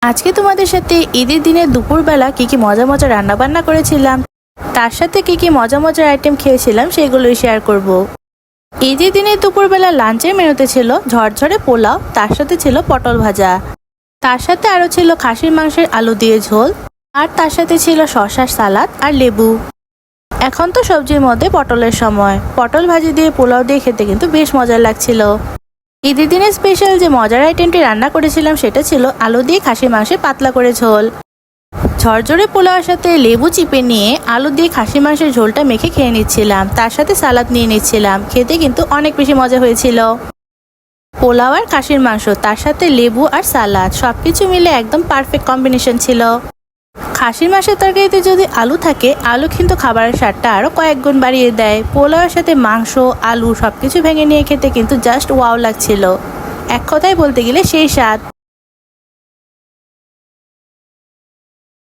আজকে তোমাদের সাথে ঈদের দিনে দুপুরবেলা কি মজা মজা রান্না বান্না করেছিলাম, তার সাথে কি মজা মজার আইটেম খেয়েছিলাম সেগুলোই শেয়ার করব। ঈদের দিনে দুপুরবেলা লাঞ্চের মেনুতে ছিল ঝরঝরে পোলাও, তার সাথে ছিল পটল ভাজা, তার সাথে আরও ছিল খাসির মাংসের আলু দিয়ে ঝোল, আর তার সাথে ছিল শসার সালাদ আর লেবু। এখন তো সবজির মধ্যে পটলের সময়, পটল ভাজি দিয়ে পোলাও দিয়ে খেতে কিন্তু বেশ মজার লাগছিল। ঈদের দিনে স্পেশাল যে মজার আইটেমটি রান্না করেছিলাম সেটা ছিল আলু দিয়ে খাসির মাংসের পাতলা করে ঝোল। ঝরঝরে পোলাওয়ের সাথে লেবু চিপে নিয়ে আলু দিয়ে খাসির মাংসের ঝোলটা মেখে খেয়ে নিচ্ছিলাম, তার সাথে সালাদ নিয়ে নিচ্ছিলাম। খেতে কিন্তু অনেক বেশি মজা হয়েছিল। পোলাও আর খাসির মাংস, তার সাথে লেবু আর সালাদ, সবকিছু মিলে একদম পারফেক্ট কম্বিনেশন ছিল। খাসির মাংসের তরকারিতে যদি আলু থাকে, আলু কিন্তু খাবারের স্বাদটা আরও কয়েক গুণ বাড়িয়ে দেয়। পোলাওয়ের সাথে মাংস, আলু সবকিছু ভেঙে নিয়ে খেতে কিন্তু জাস্ট ওয়াও লাগছিল। এক কথায় বলতে গেলে সেই স্বাদ।